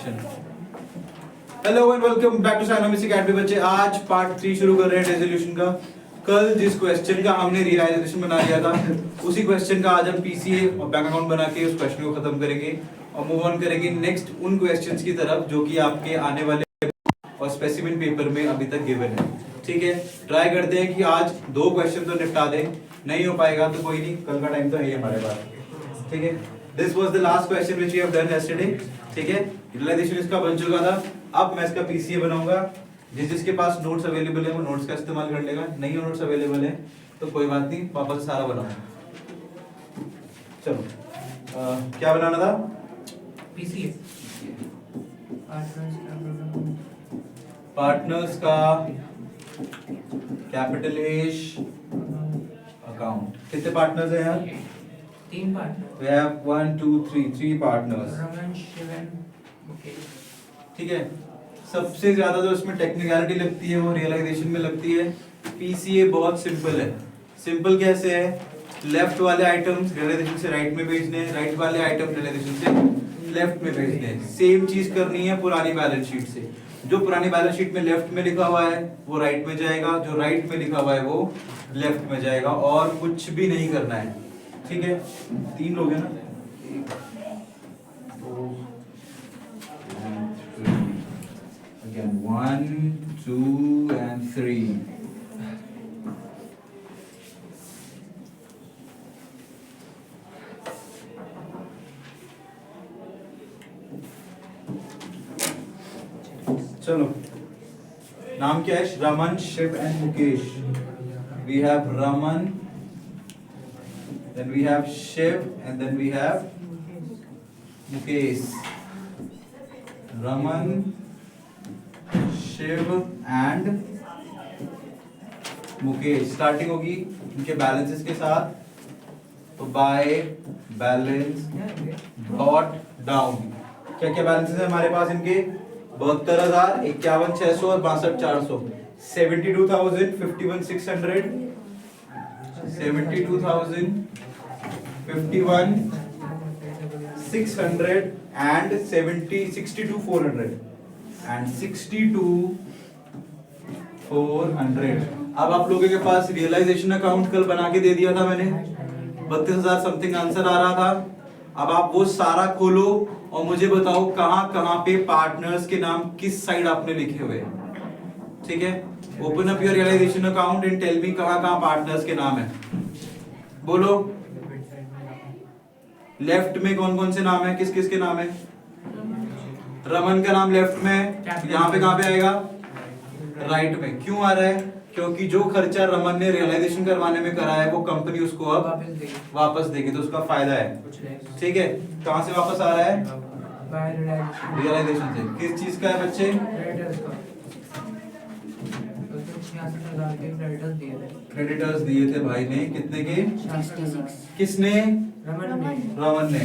Hello and welcome back to Cynomics academy बच्चे। आज part 3 शुरू कर रहे हैं रेजोल्यूशन का। कल जिस क्वेश्चन का हमने रियलाइजेशन बना लिया था उसी क्वेश्चन का आज हम पीसीए और बैंक अकाउंट बना के उस क्वेश्चन को खत्म करेंगे और मूव ऑन करेंगे नेक्स्ट उन क्वेश्चंस की तरफ जो कि आपके आने वाले और स्पेसिमेन पेपर में अभी तक गिवन है। ठीक है, ट्राई करते हैं कि आज 2 क्वेश्चन तो निपटा दें। नहीं हो पाएगा तो कोई नहीं, कल का टाइम तो है ही हमारे पास। ठीक है, this was the last question which we have done yesterday. ठीक है, यूटिलाइजेशन इसका बन चुका था। अब मैं इसका पीसीए बनाऊंगा। जिसके पास नोट्स अवेलेबल है वो नोट्स का इस्तेमाल कर लेगा, नहीं हो नोट्स अवेलेबल है तो कोई बात नहीं, वापस सारा बनाऊंगा। चलो क्या बनाना था? पीसीए पार्टनर्स का कैपिटल एश अकाउंट। कितने पार्टनर्स हैं यार? 3 partner. We have 1 2 3 partners. Raman, Shivan, Mukesh. ठीक है, सबसे ज्यादा जो इसमें टेक्निकलिटी लगती है वो रियलाइजेशन में लगती है। पीसीए बहुत सिंपल है। सिंपल कैसे है? लेफ्ट वाले आइटम्स रियलाइजेशन से राइट में भेजने हैं, राइट वाले आइटम रियलाइजेशन से लेफ्ट में भेजने हैं। सेम चीज करनी है पुरानी बैलेंस शीट से। जो पुरानी बैलेंस शीट में लेफ्ट में लिखा हुआ है वो राइट में जाएगा, जो राइट में लिखा हुआ है वो लेफ्ट में जाएगा, और कुछ भी नहीं करना है। ठीक है, 3 लोग हैं ना? 1 2 3 again 1 2 and 3। चलो, नाम क्या है? Raman, Shiv and Mukesh. We have Raman, then we have Shiv, and then we have Mukesh। Raman, Shiv and Mukesh। Starting होगी इनके बैलेंसेस के साथ, तो बाय बैलेंस डॉट डाउन। क्या क्या बैलेंसेस है हमारे पास इनके? 72,000, 51,600 और 62,400। 72,000, 51,600, 72,000, 51,600 and 62,400 and 62,400। अब आप लोगों के पास रियलाइजेशन अकाउंट कल बना के दे दिया था मैंने, 32,000 समथिंग आंसर आ रहा था। अब आप वो सारा खोलो और मुझे बताओ कहां कहां पे पार्टनर्स के नाम किस साइड आपने लिखे हुए हैं। ठीक है, open up your realisation account and tell me कहां कहां पार्टनर्स के नाम है। बोलो, लेफ्ट में कौन कौन से नाम है, किस किस के नाम है? रमन का नाम लेफ्ट में, यहाँ पे कहाँ पे आएगा? राइट में। क्यों आ रहा है? क्योंकि जो खर्चा रमन ने रियलाइजेशन करवाने में करा है वो कंपनी उसको अब वापस देगी, तो उसका फायदा है। ठीक है, कहाँ से वापस आ रहा है? रियलाइजेशन से। किस चीज का है बच्चे? क्रेडिटर्स दिए थे भाई ने, कितने के? 66। किसने? रमन ने।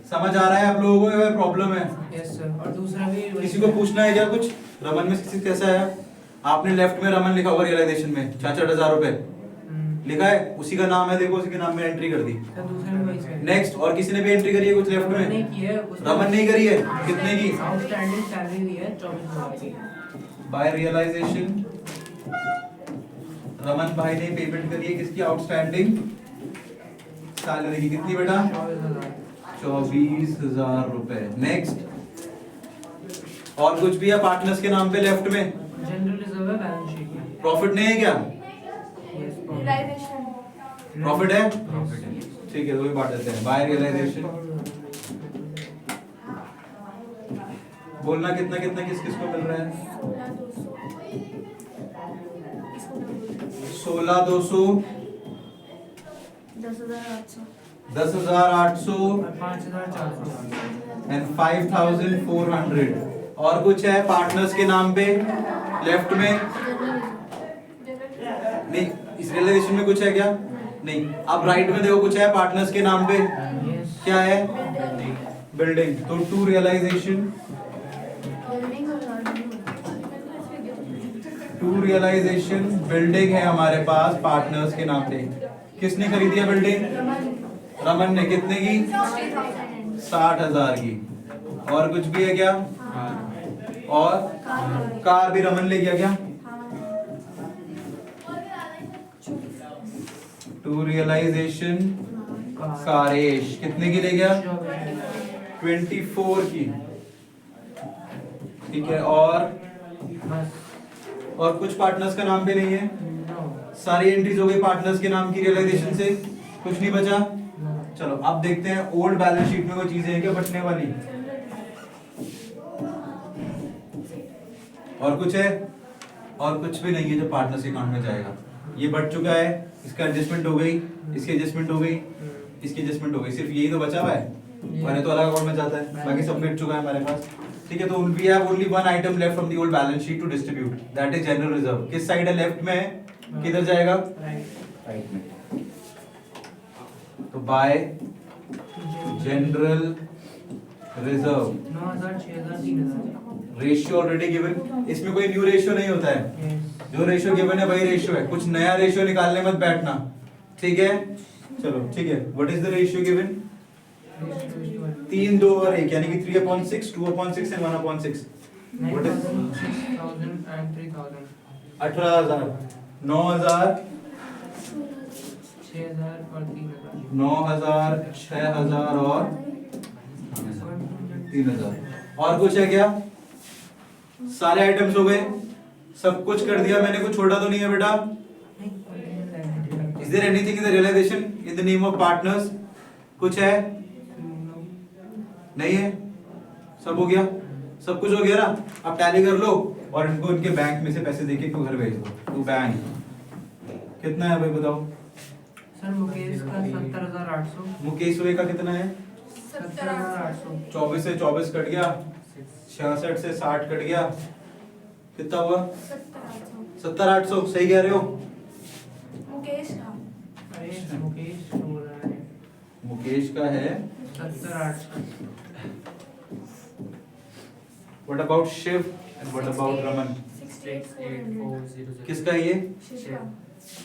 समझ आ रहा है आप लोगों को? ये प्रॉब्लम है? Yes sir. और दूसरा भी किसी को पूछना है क्या कुछ? रमन में किसी कैसा है? आपने लेफ्ट में रमन लिखा हुआ रियलाइजेशन में 66,000 रुपए लिखा है, उसी का नाम है, देखो उसी के नाम में एंट्री कर दी। नेक्स्ट, और किसी ने भी एंट्री करी है कुछ लेफ्ट में? रमन नहीं करी है। कितने की? आउटस्टैंडिंग सैलरी दी है 24,000 की। बाय रियलाइजेशन रमन भाई ने पेमेंट करी है किसकी? आउटस्टैंडिंग सैलरी की। कितनी बेटा? 24,000 रुपए। नेक्स्ट, और कुछ भी है पार्टनर्स के नाम पे लेफ्ट में? जनरल रिजर्व है बैलेंस शीट में। प्रॉफिट नहीं है क्या? रियलाइजेशन प्रॉफिट है? ठीक है, तो वही बांट देते हैं। बाय रियलाइजेशन बोलना कितना कितना किस किस को मिल रहा है? 16,200, 10,800 10,800 और 5,400 एंड 5,400। और कुछ है पार्टनर्स के नाम पे लेफ्ट में? नहीं, इस रियलाइजेशन में कुछ है क्या? नहीं। अब राइट में देखो, कुछ है पार्टनर्स के नाम पे? क्या है? बिल्डिंग। तो टू रियलाइजेशन, बिल्डिंग है हमारे पास पार्टनर्स के नाम पे। किसने खरीदी है बिल्डिंग? रमन ने। कितने की? 60,000 की। और कुछ भी है क्या? और कार भी रमन ले गया क्या? टू रियलाइजेशन कारेश कितने की ले गया? 24 की। ठीक है, और कुछ पार्टनर्स का नाम भी नहीं है। सारी एंट्रीज हो गई पार्टनर्स के नाम की रियलाइजेशन से, कुछ नहीं बचा। चलो अब देखते हैं ओल्ड बैलेंस शीट में कोई चीजें हैं क्या बचने वाली, और कुछ है? और कुछ भी नहीं है जो पार्टनर्स के अकाउंट में जाएगा। ये बढ़ चुका है, इसका एडजस्टमेंट हो गई, इसकी एडजस्टमेंट हो गई, इसकी एडजस्टमेंट हो गई, सिर्फ यही तो बचा हुआ है, मैंने तो अलग अकाउंट में जाता है, बाकी सब मिट चुका है हमारे पास। ठीक है, तो we have only one item left from the old balance sheet to distribute, that is general reserve. किस साइड है? लेफ्ट में है, किधर जाएगा? राइट में। तो by general reserve 9000, 6000, 3000। Ratio already given, इसमें कोई न्यू रेशियो नहीं होता है, जो रेशियो गिवन है वही रेशियो है, कुछ नया रेशियो निकालने मत बैठना। ठीक है, चलो ठीक है। What is the ratio given? 3, 2 और 1, यानी कि 3/6, 2/6 एंड 1/6। What is 6000 and 3000। 18,000, 9,000, 6000 और 3000। 9,000, 6,000 और 3,000। और कुछ है क्या? सारे आइटम्स हो गए, सब कुछ कर दिया मैंने, कुछ छोड़ा तो नहीं है बेटा? Is there anything in the realization in the name of partners? कुछ है? नहीं है, सब हो गया, सब कुछ हो गया ना। अब टैली कर लो और इनको इनके बैंक में से पैसे देके इनको घर भेज दो टू बैंक। कितना है भाई बताओ? सर मुकेश का 70,800। मुकेश भाई का कितना है? 70,800। 24 से 24 कट गया, 66 से 60 कट गया, कितना हुआ? 70,800। सही कह रहे हो? मुकेश का अरे मुकेश बोल रहा है मुकेश का है 70,800। What about Shiv and what about Raman? 68,400। किसका ये? शिव का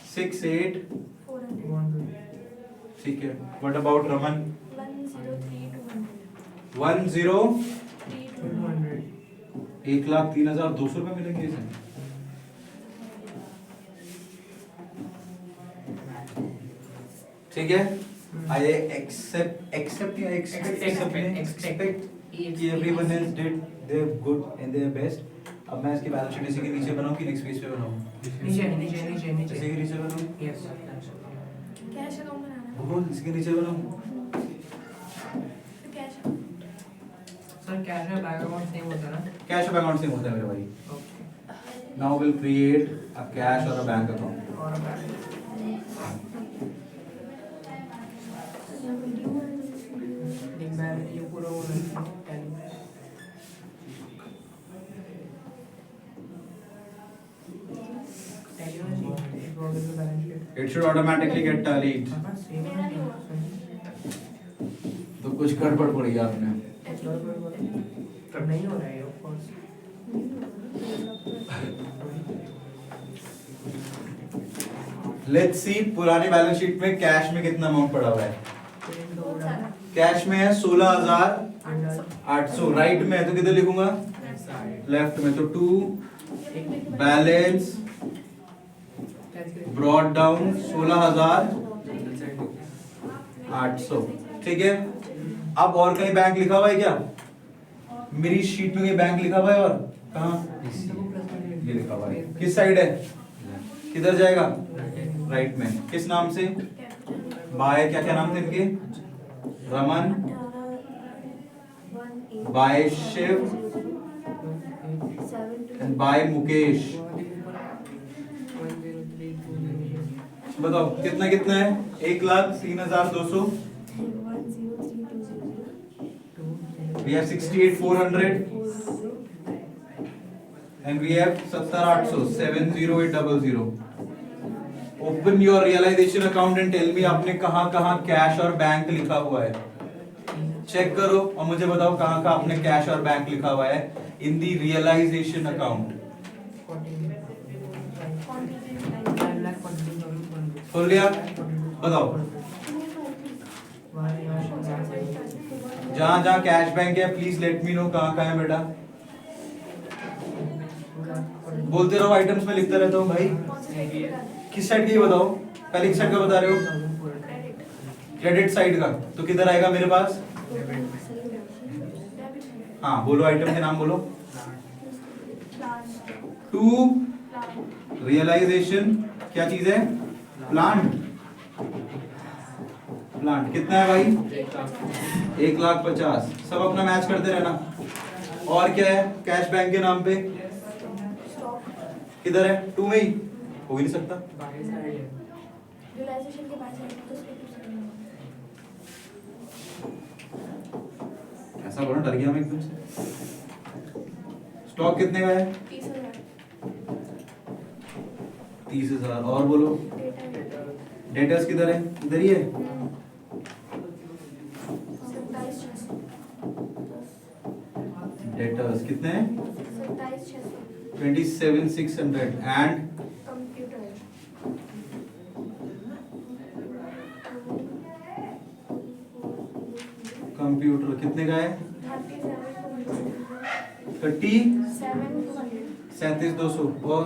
68,400। 400। ठीक है, व्हाट अबाउट रमन? 103,200। 1,03,200। 1,03,200 रुपए मिलेंगे इसे। ठीक है, आई एक्सेप्ट या एक्सपेक्ट कि everyone has did their good and their best. अब मैं इसकी बैलेंस शीट इसी के नीचे बनाऊं कि नेक्स्ट पेज पे बनाऊं? नीचे नीचे नीचे नीचे। इसी के नीचे बनाऊं? यस। कैश अकाउंट बनाना है। बोल, इसके नीचे बनाऊं? फिर कैश सर कैश में बैंक अकाउंट सेम होता है ना? कैश और अकाउंट सेम होता है मेरे भाई। Okay. Now will create a cash और अ बैंक अकाउंट। और बैंक एक बैंक ये पूरा वो टैली। टैली में जी एक और भी balance sheet. It should automatically get tallied. पापा सेम मेरा नहीं हुआ। तो कुछ गड़बड़ पड़ी आपने। तब नहीं हो रहा है ऑफ कोर्स। लेट्स सी पुरानी बैलेंस शीट में कैश में कितना अमाउंट पड़ा हुआ है। बहुत सारा। कैश में है 16,800, राइट में है तो किधर लिखूंगा? लेफ्ट में। तो टू बैलेंस ब्रॉड डाउन 16,800। ठीक है, अब और कहीं बैंक लिखा हुआ है क्या? मेरी शीट में कहीं बैंक लिखा हुआ है? और कहाँ? ये लिखा हुआ है। किस साइड है? किधर जाएगा? राइट में। किस नाम से? बाय क्या क्या नाम थे इनके? Raman, by Shiv and by Mukesh. बताओ कितना कितना है? 1,03,200। We have 68,400 and we have 70,800, 70800. Open your realization account and tell me आपने कहाँ कहाँ कैश और बैंक लिखा हुआ है। चेक करो और मुझे बताओ कहाँ कहाँ आपने कैश और बैंक लिखा हुआ है इन दी रियलाइजेशन अकाउंट। खोल लिया? बताओ जहाँ जहाँ कैश बैंक है प्लीज लेट मी नो कहाँ कहाँ है बेटा। बोलते रहो, आइटम्स में लिखता रहता हूँ भाई। कौन सी साइड बताना है? किस साइड की बताओ, पहले किस साइड का बता रहे हो? क्रेडिट। क्रेडिट साइड का, तो किधर आएगा मेरे पास? डेबिट। हाँ बोलो, आइटम के नाम बोलो। प्लांट। To plant. रियलाइजेशन, क्या चीज है? प्लांट। प्लांट कितना है भाई? 1,50,000। सब अपना मैच करते रहना। और क्या है कैश बैंक के नाम पे? स्टॉक। किधर है? टू में ही हो ही नहीं सकता। रियलाइजेशन के बाद साइड तो उसके पीछे ऐसा बोलो, डर गया मैं एकदम से। स्टॉक कितने का है? 30,000। 30,000। और बोलो। डेटा। डेटर्स किधर है? इधर ही है। 27,600। डेटर्स कितने हैं? 27,600। 27,600 एंड कंप्यूटर। कंप्यूटर कितने का है? 37,200। 37,200। और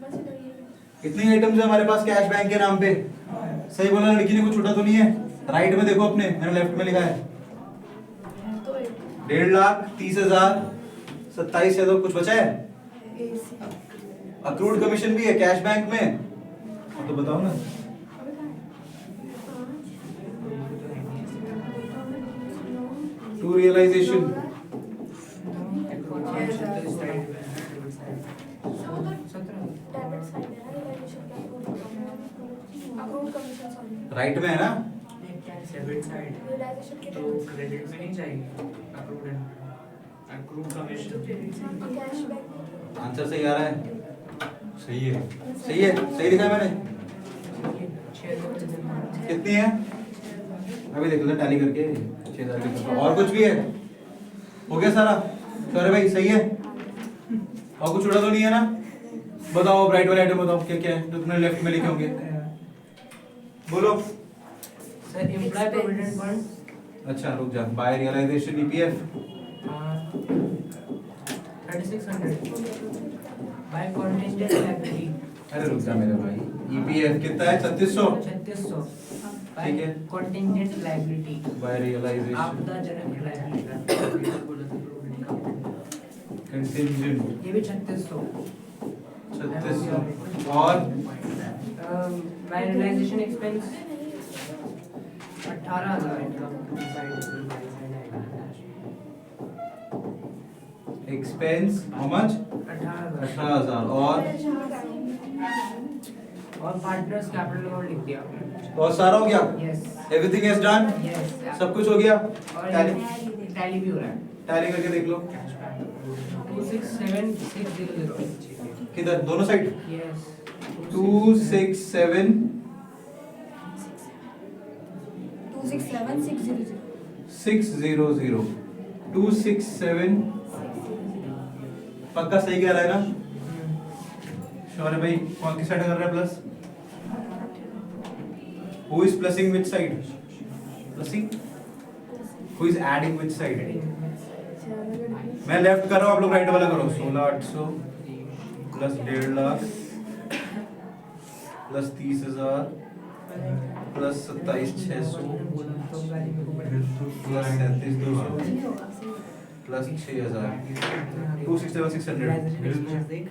बस इधर ही इतनी आइटम्स है हमारे पास कैश बैंक के नाम पे। सही बोला लड़की ने, कुछ छूटा तो नहीं है? राइट में देखो अपने, मैंने लेफ्ट में लिखा है। है। तो 1,30,30,000 27 है, तो कुछ बचा है? AC। अक्रूड कमीशन भी है कैश बैंक में। हाँ, तो बताओ ना। टू रियलाइजेशन डेबिट साइड है ना, रियलाइजेशन का अकाउंट कमीशन सॉरी। राइट में है ना? रियलाइजेशन के क्रेडिट में नहीं जाएगी, accrued commission. Cash back. Answer सही आ रहा है? सही है, सही है, सही लिखा है मैंने। कितनी है अभी देख लो टैली करके, 6,000 की तरफ। और कुछ भी है? हो गया सारा? सॉरी भाई सही है? और कुछ छूटा तो नहीं है ना? बताओ अब राइट वाले आइटम बताओ क्या क्या है जो तुमने लेफ्ट में लिखे होंगे। बोलो। Sir employ provident fund. अच्छा रुक जा, by realisation EPF 3600 by contingent liability. अरे रुक जा मेरे भाई, ईपीएफ कितना है? 3600। 3600 ठीक है। कॉन्टिजेंट लायबिलिटी, बाय रियलाइजेशन आपदाजनक लायबिलिटी। कंटिंजेंट ये भी 3600। 3600। और by realization expense 18,000। Expense how much? 18,000। और पार्टनर्स कैपिटल अमाउंट लिख दिया आपने। बहुत सारा हो गया। Yes everything is done. Yes सब कुछ हो गया। और टैली टैली भी हो रहा है। टैली करके देख लो 267600। किधर, दोनों साइड? यस 267 267,600। 600 267। पक्का सही कह रहा है ना? श्योर है भाई? कौन किस साइड कर रहा है plus? Who is plusing which side? Plusing. Who is adding which side? मैं लेफ्ट कर रहा हूँ, आप लोग राइट वाला करो। 16,800 plus 1.5 lakh plus 30,000 plus 27,600 plus 37,200 plus 6,000 267,600।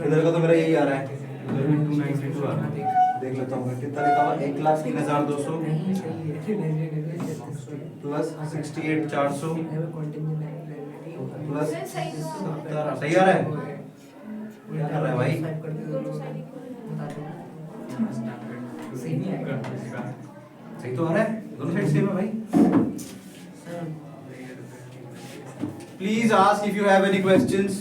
इधर का तो मेरा यही आ रहा है, उधर भी 292 आ रहा है। देख लेता हूँ मैं कितना लिखा हुआ। 1,03,200 प्लस 68,400 प्लस 70। सही आ रहा है? क्या कर रहा है भाई? सही तो आ रहा है, दोनों साइड सेम है भाई। Please ask if you have any questions.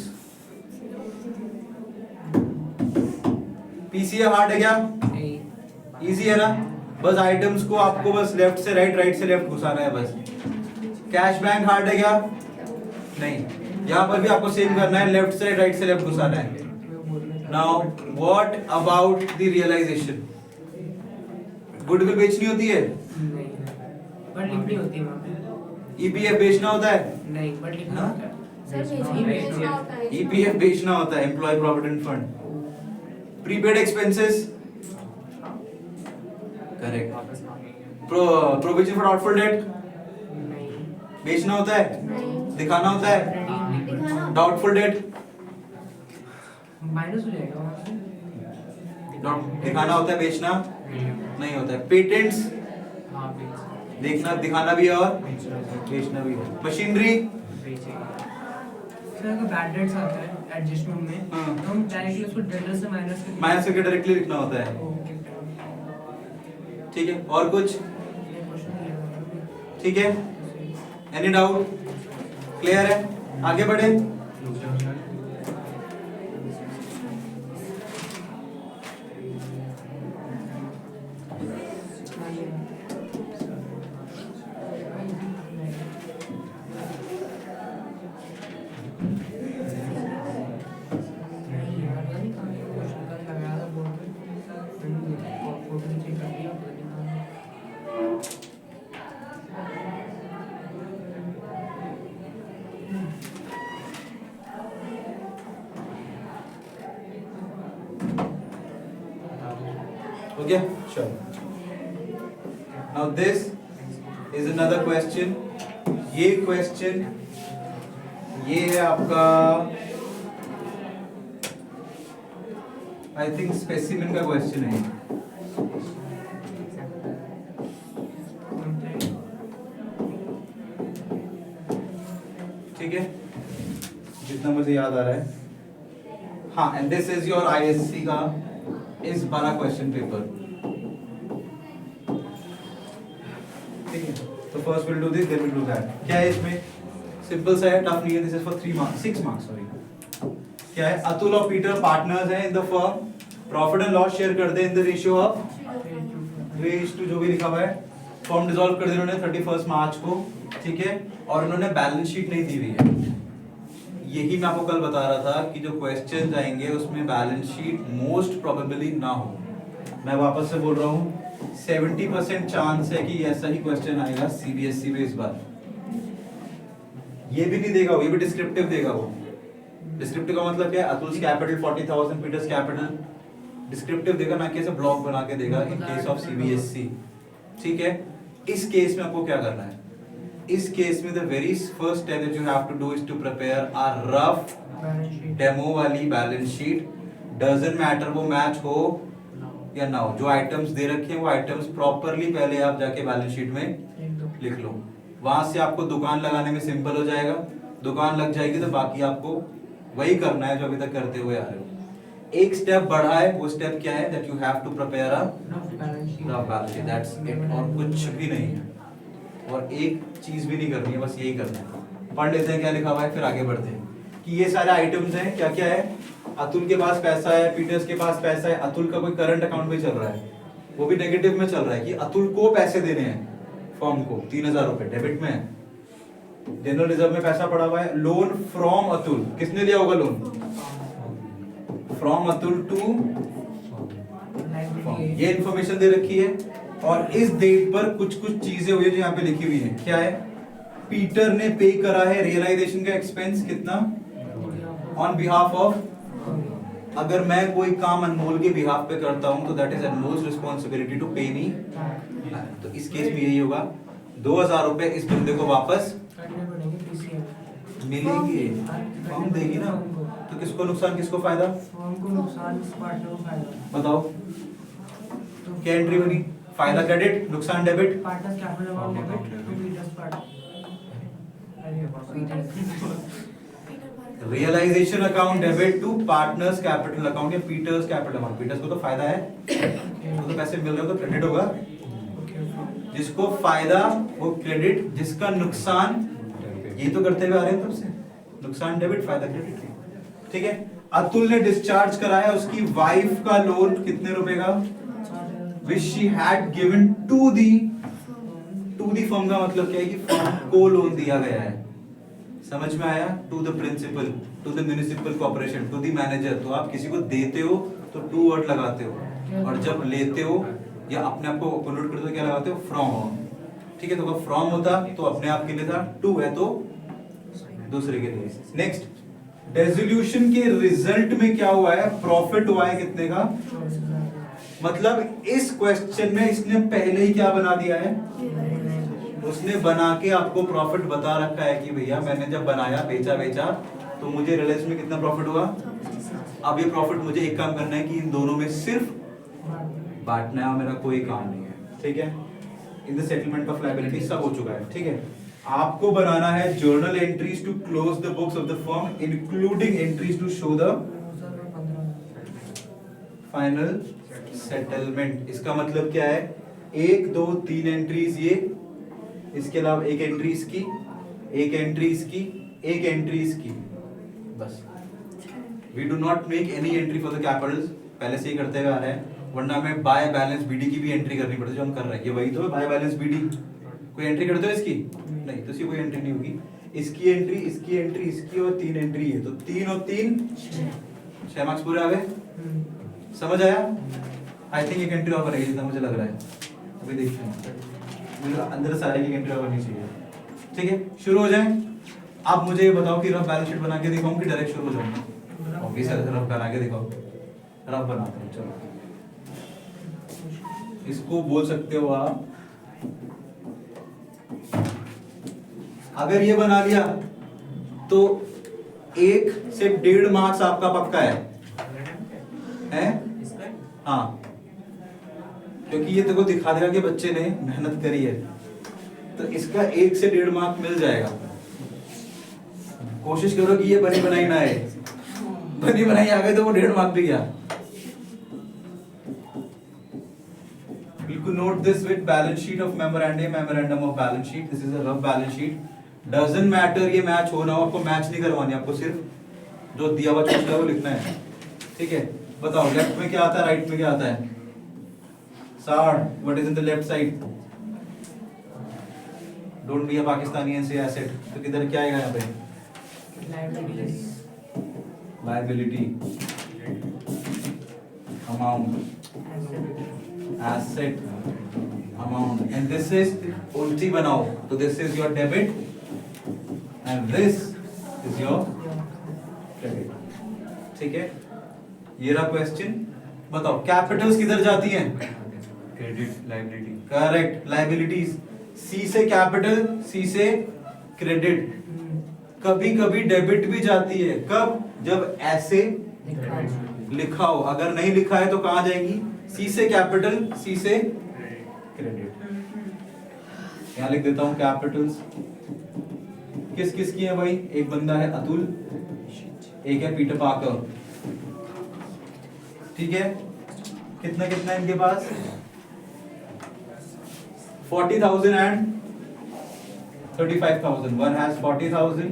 PCA hard है क्या? इजी है ना? बस आइटम्स को आपको बस लेफ्ट से राइट, राइट से लेफ्ट घुसाना है बस। कैश बैंक हार्ड है क्या? नहीं। यहाँ पर भी आपको सेम करना है, लेफ्ट से राइट से लेफ्ट घुसाना है। Now what about the realisation? Goodwill बेचनी होती है? नहीं, पर लिखनी होती है वहाँ पे। ईपीएफ बेचना होता है? नहीं, पर लिखना होता है। सर बेचना होता है। ईपीएफ बेचना होता है, employ provident fund. Prepaid expenses, correct. वापस मांगेंगे। प्रोविजन फॉर डाउटफुल डेट, नहीं। बेचना होता है, दिखाना होता है। दिखाना। डाउटफुल डेट, माइनस हो जाएगा वहाँ से। दिखाना होता है, बेचना नहीं। नहीं होता है। पेटेंट्स, हाँ बेच। देखना दिखाना भी है और बेचना। बेचना भी है। मशीनरी, बेचेंगे। सर अगर बैड डेट्स आता है एडजस्टमेंट में हाँ। तो हम डायरेक्टली उसको डेटर से माइनस करके माइनस करके डायरेक्टली लिखना होता है, ओके ठीक है। और कुछ, ये क्वेश्चन क्लियर होगा। ठीक है। एनी डाउट, क्लियर है? आगे बढ़े। नहीं यार पता नहीं कहाँ ये क्वेश्चन कल लगाया था बोर्ड पे फोटो चेक कर लिया पता नहीं कहाँ Okay, sure. Now this is another question. ये question ये है आपका I think specimen का question है। ठीक है, जितना मुझे याद आ रहा है। हाँ, and this is your ISC का इस वाला क्वेश्चन पेपर। ठीक है, तो first will do this, then will do that. क्या है इसमें? सिंपल सा है, टफ नहीं है। This is for 3 marks, 6 marks sorry. क्या है? अतुल और पीटर पार्टनर्स हैं in the firm, profit and loss share करते हैं इन द रेशियो ऑफ 3:2 जो भी लिखा हुआ है। फॉर्म डिसॉल्व कर दिया उन्होंने 31 मार्च को, ठीक है। और उन्होंने बैलेंस शीट नहीं दी हुई है। यही मैं आपको कल बता रहा था कि जो क्वेश्चन आएंगे उसमें बैलेंस शीट मोस्ट प्रोबेबली ना हो। मैं वापस से बोल रहा हूँ, 70% चांस है कि ऐसा ही क्वेश्चन आएगा सीबीएसई में इस बार। ये भी नहीं देगा वो, ये भी डिस्क्रिप्टिव देगा वो। डिस्क्रिप्टिव का मतलब क्या है? Atul's capital 40,000, Peters capital. Descriptive देगा, ना कि ऐसे ब्लॉक बना के देगा इन केस ऑफ सीबीएसई, ठीक है। इस केस में आपको क्या करना है? इस केस में the very first step that you have to do is to prepare a rough demo वाली बैलेंस शीट। डजंट मैटर वो मैच हो या ना हो, जो आइटम्स दे रखे हैं वो आइटम्स प्रॉपरली पहले आप जाके बैलेंस शीट में लिख लो। वहां से आपको दुकान लगाने में सिंपल हो जाएगा। दुकान लग जाएगी तो बाकी आपको वही करना है जो अभी तक करते हुए आ रहे हो। एक स्टेप बढ़ा है, वो स्टेप क्या है? That you have to prepare a rough balance sheet, that's it. और कुछ भी नहीं है, और एक चीज भी नहीं करनी है, बस यही करना है। पढ़ लेते हैं क्या लिखा हुआ है, फिर आगे बढ़ते हैं कि ये सारे आइटम्स हैं। क्या क्या है? अतुल के पास पैसा है, पीटर्स के पास पैसा है। अतुल का कोई करंट अकाउंट में चल रहा है, वो भी नेगेटिव में चल रहा है कि अतुल को पैसे देने हैं फर्म को 3,000 रुपए डेबिट में है। जनरल रिजर्व में पैसा पड़ा हुआ है। लोन फ्रॉम अतुल, किसने लिया होगा loan? From Atul to firm, ये इन्फॉर्मेशन दे रखी है। और इस डेट पर कुछ कुछ चीजें हुई है जो यहाँ पे लिखी हुई है। क्या है? पीटर ने पे करा है रियलाइजेशन का एक्सपेंस कितना, ऑन बिहाफ ऑफ। अगर मैं कोई काम अनमोल के बिहाफ पे करता हूं तो that is Anmol's responsibility to pay me. तो इस केस में यही होगा, 2,000 रुपए इस बंदे को वापस मिलेंगे, फर्म देगी ना। तो किसको नुकसान, किसको फायदा? फर्म को नुकसान, पार्टनर को फायदा। बताओ क्या एंट्री बनी? फायदा क्रेडिट, नुकसान debit. Partners capital amount debit to Peter's partner. Realisation account debit to partners capital account या पीटर्स कैपिटल अकाउंट। पीटर्स को तो फायदा है, तो पैसे मिल रहे हो तो क्रेडिट होगा। जिसको फायदा वो क्रेडिट, जिसका नुकसान ये तो करते हुए आ रहे हैं तब से, नुकसान डेबिट फायदा क्रेडिट, ठीक है। अतुल ने डिस्चार्ज कराया उसकी वाइफ का लोन कितने रुपए का, which she had given to the firm का मतलब क्या है कि फर्म को लोन दिया गया है, समझ में आया। To the principal, to the municipal corporation, to the manager. तो आप किसी को देते हो तो टू वर्ड लगाते हो, और जब लेते हो या अपने आप को कन्वर्ट करते हो क्या लगाते हो, फ्रॉम, ठीक है। तो अगर फ्रॉम होता तो अपने आप के लिए था, टू है तो दूसरे के लिए। नेक्स्ट, रेजोल्यूशन के रिजल्ट में क्या हुआ है, प्रॉफिट हुआ है कितने का, 24,000 मतलब इस क्वेश्चन में इसने पहले ही क्या बना दिया है, उसने बना के आपको प्रॉफिट बता रखा है कि भैया मैंने जब बनाया बेचा तो मुझे रिलायंस में कितना प्रॉफिट हुआ। अब ये प्रॉफिट मुझे एक काम करना है कि इन दोनों में सिर्फ बांटना है और मेरा कोई काम नहीं है, ठीक है। In the settlement of liability सब हो चुका है, ठीक है। आपको बनाना है journal entries to close the books of the firm including entries to show the 15,000 final settlement. इसका मतलब क्या है, 1 2 3 एंट्रीज ये, इसके अलावा एक एंट्री इसकी, एक एंट्री इसकी, एक एंट्री इसकी, बस। We do not make any entry for the capitals, पहले से ही करते हुए आ रहे हैं, वरना हमें बाय बैलेंस बीडी की भी एंट्री करनी पड़ती है, जो हम कर रहे हैं। ये वही तो है बाय बैलेंस बीडी। कोई एंट्री करते हो इसकी? नहीं, तो इसकी कोई एंट्री नहीं होगी। इसकी एंट्री, इसकी एंट्री, इसकी और 3 एंट्री है, तो 3 और 3 6 मार्क्स पूरे आ गए। समझ आया? आई थिंक एक एंट्री और बनेगी जितना मुझे लग रहा है, अभी देखते हैं। मुझे अंदर सारे की एंट्री और बननी चाहिए, ठीक है। शुरू हो जाए। आप मुझे ये बताओ कि रफ बैलेंस शीट बना के दिखाऊं कि डायरेक्ट शुरू हो जाऊंगा? ऑब्वियसली रफ बना के दिखाओ। रफ बनाते हैं, चलो। इसको बोल सकते हो आप, अगर ये बना लिया तो 1 से 1.5 मार्क्स आपका पक्का है? हाँ, क्योंकि ये देखो दिखा देगा कि बच्चे ने मेहनत करी है, तो इसका 1 से 1.5 मार्क मिल जाएगा। कोशिश करो कि ये बनी बनाई ना है, बनी बनाई आ गई तो वो 1.5 मार्क भी गया। बिल्कुल note this with balance sheet of memorandum of balance sheet. This is a rough balance sheet. Doesn't matter ये मैच हो ना हो, आपको मैच नहीं करवानी, आपको सिर्फ जो दिया हुआ चीज है वो लिखना है, ठीक है। बताओ लेफ्ट में क्या आता है, राइट में क्या आता है? 60। What is in the left side? Don't be a Pakistani and से एसेट, तो किधर क्या आएगा यहाँ पे? Liability, amount, asset, amount, and this is उल्टी बनाओ, तो this is your debit and this is your credit, ठीक है। ये रहा क्वेश्चन। बताओ कैपिटल्स किधर जाती हैं? Credit liability. Correct, liabilities. C से कैपिटल, सी से क्रेडिट। कभी कभी डेबिट भी जाती है, कब? जब ऐसे लिखा हो। अगर नहीं लिखा है तो कहां जाएंगी? सी से कैपिटल, सी से क्रेडिट। यहां लिख देता हूं कैपिटल्स। किस किस की है भाई? एक बंदा है अतुल, एक है पीटर पार्कर, ठीक है। कितना कितना है इनके पास? 40,000 and 35,000। One has 40,000,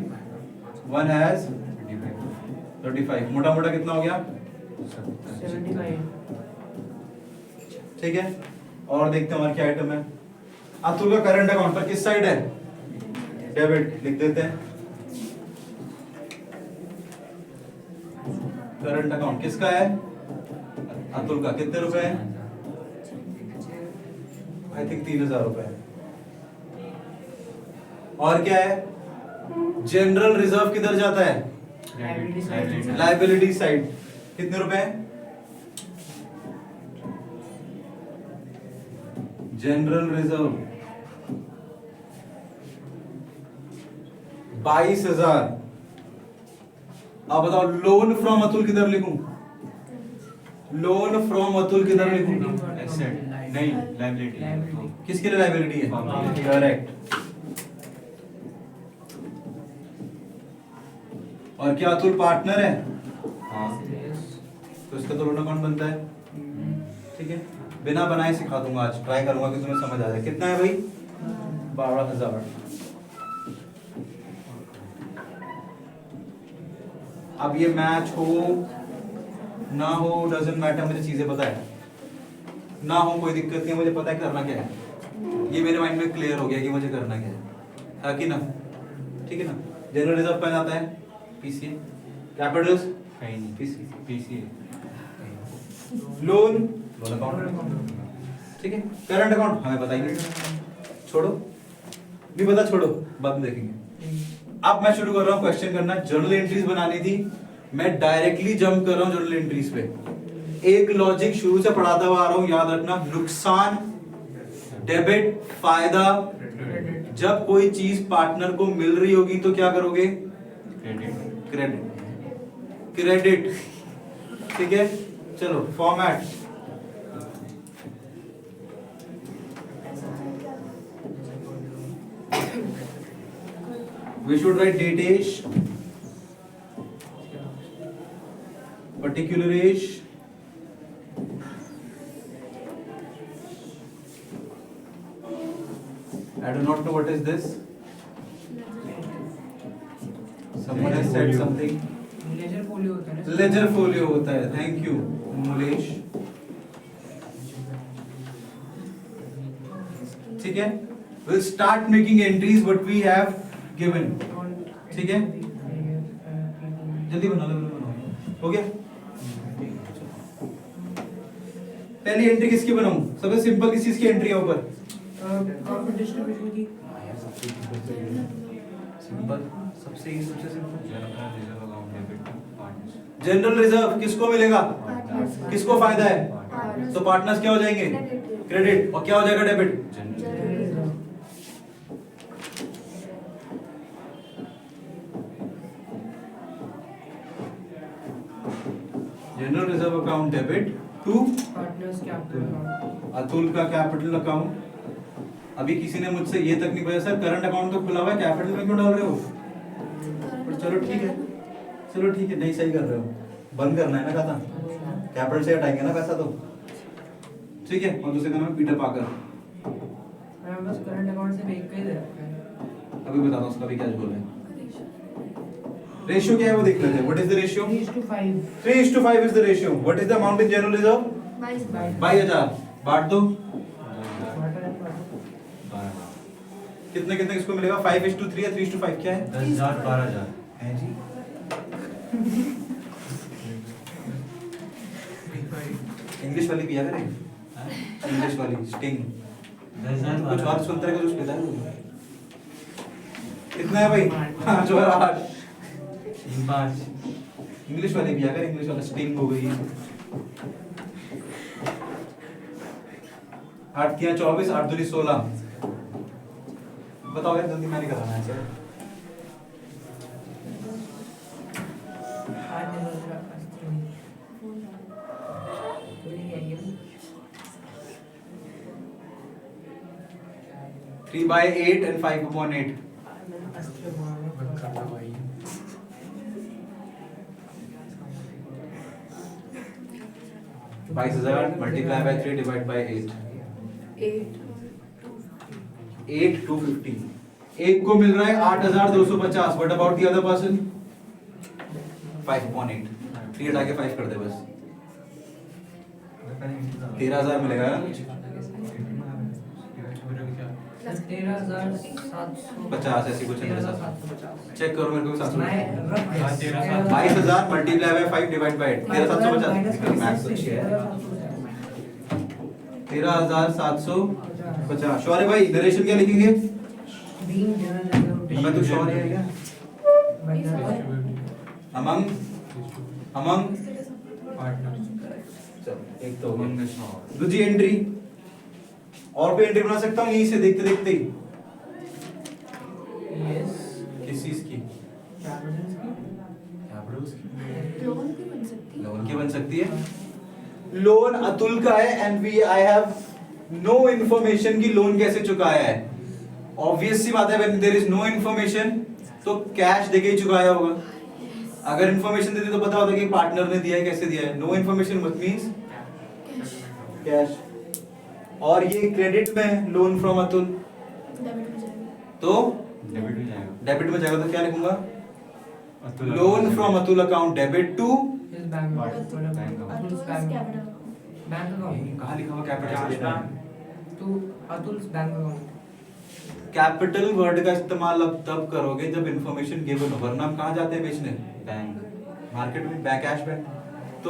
one has 35। मोटा मोटा कितना हो गया? 75 ठीक है। और देखते हैं हमारे क्या आइटम है। अतुल का करंट अकाउंट पर किस साइड है? डेबिट, लिख देते हैं। करंट अकाउंट किसका है? अतुल का। कितने रुपए है? आई थिंक 3,000 रुपए है। और क्या है? जनरल रिजर्व किधर जाता है? Liability side. कितने रुपए है? General reserve 22,000। अब बताओ लोन फ्रॉम अतुल किधर लिखूं? लोन फ्रॉम अतुल किधर लिखूं? एसेट नहीं, लायबिलिटी। किसके लिए लायबिलिटी है? करेक्ट। और क्या अतुल पार्टनर है? हाँ। तो इसका तो लोन अकाउंट बनता है, ठीक है। बिना बनाए सिखा दूंगा आज, ट्राई करूंगा कि तुम्हें समझ आ जाए। कितना है भाई? 12,000। अब ये मैच हो ना हो डजंट मैटर, मुझे चीजें पता है। ना हो कोई दिक्कत नहीं है, मुझे पता है करना क्या है। ये मेरे माइंड में क्लियर हो गया कि मुझे करना क्या है कि ना? ठीक है ना। जनरल रिजर्व कहाँ जाता है? पीसीए। कैपिटल्स कहीं नहीं, पीसीए। लोन अकाउंट, ठीक है। करंट अकाउंट हमें बताइए, छोड़ो नहीं पता, छोड़ो बाद में देखेंगे। अब मैं शुरू कर रहा हूँ क्वेश्चन करना। जर्नल एंट्रीज बनानी थी, मैं डायरेक्टली जंप कर रहा हूँ जर्नल एंट्रीज पे। एक लॉजिक शुरू से पढ़ाता हुआ आ रहा हूँ, याद रखना। नुकसान, डेबिट, फायदा। जब कोई चीज पार्टनर को मिल रही होगी तो क्या करोगे? क्रेडिट। क्रेडिट। क्रेडिट, ठीक है। चलो format, we should write dateage, particularage, I do not know what is this. Someone has said something. Ledger folio होता है ना, लेजर फोलियो होता है, थैंक यू मुलेश। ठीक है, we'll start making entries what we have given, ठीक है। जल्दी बना लो, हो गया। पहली एंट्री किसकी बनाऊं? सबसे सिंपल किस चीज की एंट्री है ऊपर? डिस्ट्रीब्यूशन की। सिंपल, सबसे ही सबसे simple. Reserve account debit partners. General reserve किसको मिलेगा? पार्टनर्स। किसको फायदा है? पार्टनर्स। तो पार्टनर्स क्या हो जाएंगे? क्रेडिट। क्रेडिट। और क्या हो जाएगा? Debit. General reserve account debit to partners capital. Atul का कैपिटल अकाउंट। अभी किसी ने मुझसे ये तक नहीं पूछा, सर करंट अकाउंट तो खुला हुआ है, कैपिटल में क्यों डाल रहे हो? पर चलो ठीक है, चलो ठीक है, नहीं सही कर रहे हो, बंद करना है ना खाता, कैपिटल से हटाएंगे ना पैसा तो, ठीक है। और दूसरे का नाम है पीटर पाकर। मैं बस करंट अकाउंट से देख के ही दे रखा है। अभी बताता हूँ उसका भी क्या बोला है। रेशियो क्या है वो देख लेते हैं। What is the ratio? 3:5। 3:5 is the ratio. What is the amount in general reserve? 22,000। बांट दो, कितने कितने किसको मिलेगा? 5:3 या 3:5 क्या है? 10,000 12,000 है जी। इंग्लिश वाली पिया करें, इंग्लिश वाली स्टिंग। 10,000 कुछ और सुनते रहे, कुछ पता है? कितना है भाई? 5 और 8। 5 इंग्लिश वाली पिया कर, इंग्लिश वाला स्टिंग हो गई। 8 किया 24, 8 दूनी 16। बताओ यार, जल्दी मैंने कराना है सर। आज मेरा अस्त्र 3/8 and 5/8। अस्त्र मारना भाई। 22,000 multiply by 3 divide by 8। 8 250। एक को मिल रहा है 8,250। What about the other person? 5/8। 3 हटा के 5 कर दे बस। 13,000 मिलेगा ना? 13,750 ऐसी कुछ है। 13,750। चेक करो मेरे को 750। 22,000 22,000 multiply by 5 divide by 8। 13,750। Maths अच्छी है। 13,750। श्योर है भाई? नरेशन क्या लिखेंगे? मैं तो श्योर है क्या? अमंग चलो एक तो हो गया। दूसरी एंट्री और भी एंट्री बना सकता हूँ यहीं से देखते देखते ही। किस चीज की? कैपिटल्स की। लोन भी बन सकती है। लोन की बन सकती है। लोन अतुल का है and I have no information कि लोन कैसे चुकाया है। ऑब्वियस सी बात है, when there is no information तो कैश देके ही चुकाया होगा। अगर इंफॉर्मेशन देते तो पता होता कि पार्टनर ने दिया है, कैसे दिया है। नो इंफॉर्मेशन मत मींस कैश। और ये क्रेडिट में लोन फ्रॉम अतुल डेबिट हो जाएगा। तो डेबिट हो जाएगा। डेबिट में जाएगा तो क्या लिखूंगा? Atul loan from Atul account debit to इस bank Atul's capital. Bank account कहाँ लिखा हुआ कैपिटल? तो Atul's bank account. Capital word का इस्तेमाल अब तब करोगे जब इंफॉर्मेशन गिवन हो, वरना हम कहाँ जाते हैं बेचने? बैंक मार्केट में, बैंक कैश बैंक। तो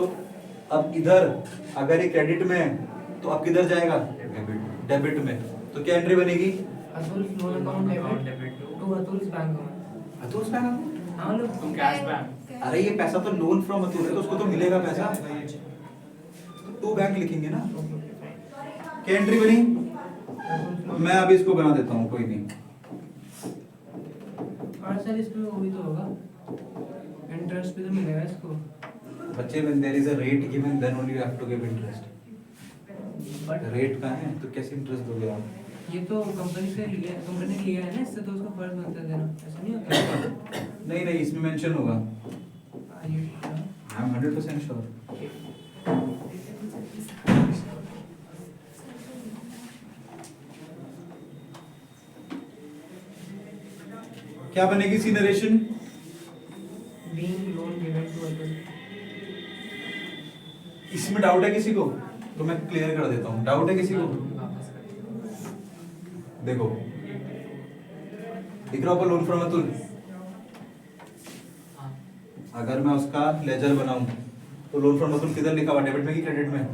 अब इधर अगर ये क्रेडिट में है तो अब किधर जाएगा? डेबिट डेबिट में। तो क्या एंट्री बनेगी? Atul's loan account debit to Atul's bank account. Atul bank account? हाँ लोग तुम कैश बैक अरे ये पैसा तो लोन फ्रॉम अतुल है तो उसको तो मिलेगा पैसा। टू बैंक लिखेंगे ना। क्या एंट्री बनी? मैं अभी इसको बना देता हूँ, कोई नहीं। और सर इसमें वो भी तो होगा, इंटरेस्ट भी तो मिलेगा इसको। बच्चे when there is a rate given then only you have to give interest. But rate कहाँ है तो कैसे इंटरेस्ट दोगे आप? ये तो कंपनी से लिया, कंपनी ने लिया है ना, इससे तो उसका फर्ज बनता है देना, ऐसा नहीं होता? नहीं नहीं, इसमें मेंशन होगा। Are you sure? I am 100% sure. क्या बनेगी C narration? Being loan given to others. इसमें डाउट है किसी को तो मैं क्लियर कर देता हूँ। डाउट है किसी को? देखो दिख रहा होगा लोन फ्रॉम अतुल। अगर मैं उसका लेजर बनाऊं तो लोन फ्रॉम अतुल किधर लिखा हुआ, डेबिट में कि क्रेडिट में?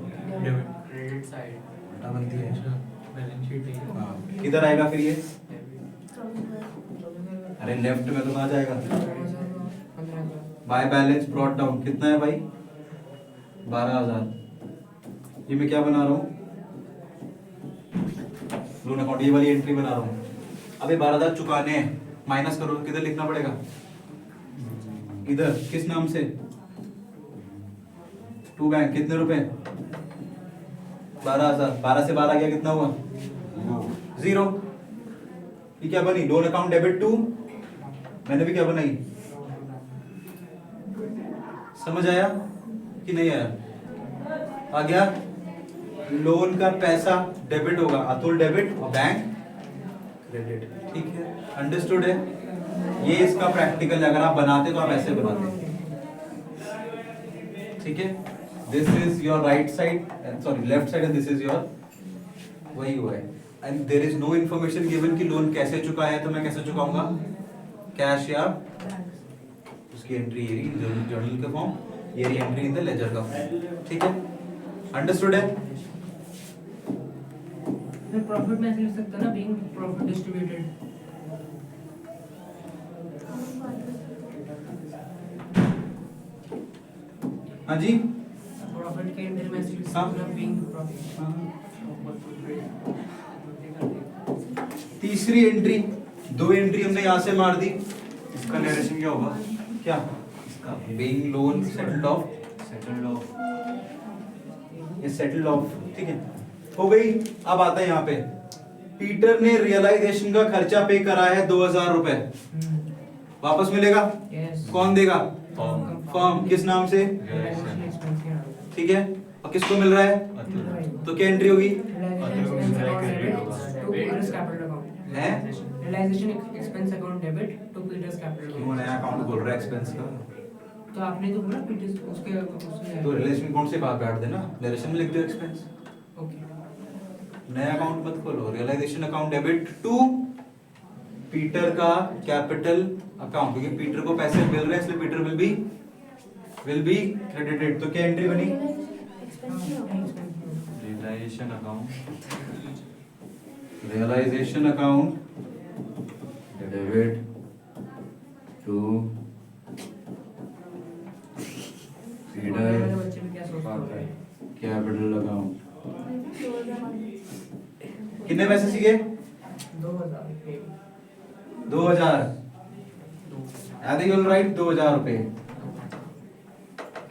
क्रेडिट साइड उल्टा बनती है। बैलेंस शीट है हाँ, किधर आएगा फिर ये? अरे लेफ्ट में तो कहाँ जाएगा? 15,000। बाय बैलेंस ब्रॉट डाउन कितना है भाई? 12,000। ये मैं क्या बना रहा हूँ? लोन अकाउंट, ये वाली एंट्री बना रहा हूँ। अबे 12,000 चुकाने हैं, माइनस करो, किधर लिखना पड़ेगा? इधर। किस नाम से? To bank. कितने रुपए? 12,000। 12 से 12 गया कितना हुआ? 0। ये क्या बनी? लोन अकाउंट डेबिट टू, मैंने भी क्या बनाई? समझ आया कि नहीं आया? आ गया? लोन का पैसा डेबिट होगा, अतुल डेबिट और बैंक क्रेडिट। ठीक है, अंडरस्टूड है? ये इसका प्रैक्टिकल है, अगर आप बनाते तो आप ऐसे बनाते। ठीक है, this is your right side, sorry left side, and this is your, वही हुआ है। And there is no information given कि लोन कैसे चुकाया है, तो मैं कैसे चुकाऊंगा? कैश या उसकी एंट्री ये रही जर्नल का फॉर्म, ये रही एंट्री इन द लेजर का फॉर्म। ठीक है, अंडरस्टूड है? मैं प्रॉफिट में ऐसे लिख सकता ना, बीइंग प्रॉफिट डिस्ट्रीब्यूटेड। हाँ जी, प्रॉफिट के एंट्री में ऐसे लिख हाँ। सकता ना, बीइंग प्रॉफिट। तीसरी एंट्री, 2 एंट्री हमने यहाँ से मार दी। इसका नरेशन क्या होगा? क्या? इसका being loan settled of, settled of, ये सेटल्ड ऑफ। ठीक है, हो गई। अब आता है यहाँ पे, पीटर ने रियलाइजेशन का खर्चा पे करा है 2,000 रुपए, वापस मिलेगा? यस। कौन देगा? Form, firm. किस नाम से? रियलाइजेशन एक्सपेंस के नाम। ठीक है, और किसको मिल रहा है? अतुल। तो क्या एंट्री होगी? है? Realisation expense account debit to Peter's capital. क्यों नया अकाउंट बोल रहा है एक्सपेंस का? तो आपने तो बोला पीटर्स उसके तो रिलेशन कौन से बात बैठ देना, रिलेशन में लिख दो एक्सपेंस। ओके। नया अकाउंट मत खोलो, realisation account debit to Peter का कैपिटल अकाउंट, क्योंकि पीटर को पैसे मिल रहे हैं इसलिए पीटर विल बी क्रेडिटेड। तो क्या एंट्री बनी? Realisation account, realisation account debit to Peter बच्चे भी क्या सोचते हैं? Capital account. कितने पैसे सीखे? 2000। 2,000। आदि विल राइट 2,000 रुपए।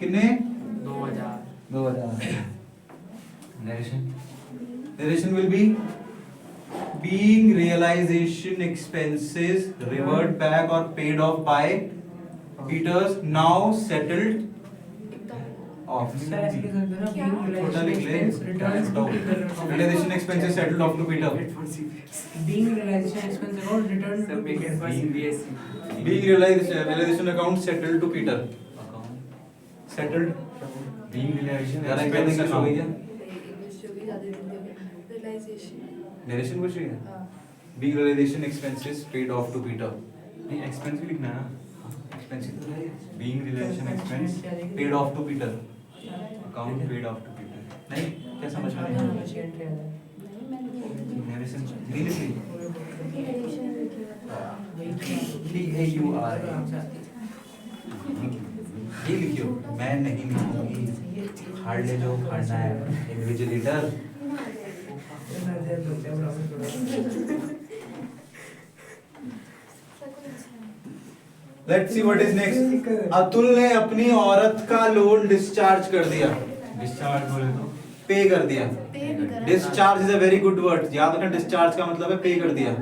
कितने? 2000 2,000। Narration, Narration will be being realization expenses revert back or paid off by Peters now settled off. Sir ऐसे लिख सकते हैं ना, being छोटा लिख ले। realization returns to Peter account. Realization expenses settled off to Peter. Being realization expense account returned to Peter. Being realization account settled to Peter. अकाउंट, Settled. Being realisation यार एक करने का हो गया। Narration कुछ नहीं है। Being realization expenses paid off to Peter. नहीं, एक्सपेंस भी लिखना है ना। Expenses तो है। Being realisation expense, Paid off to Peter. Account paid off to Peter. नहीं, क्या समझ में नहीं आया? नरेशन नहीं लिख रही। एडिशन लिखी है। DAUR ये लिखियो, मैं नहीं लिखूंगी, फाड़ ले जो फाड़ना है, invigilator. Let's see what is next. Atul ने अपनी औरत का लोन डिस्चार्ज कर दिया, डिस्चार्ज बोले तो पे कर दिया। पे भी करा। Discharge is a very good word, याद रखना डिस्चार्ज का मतलब है पे कर दिया।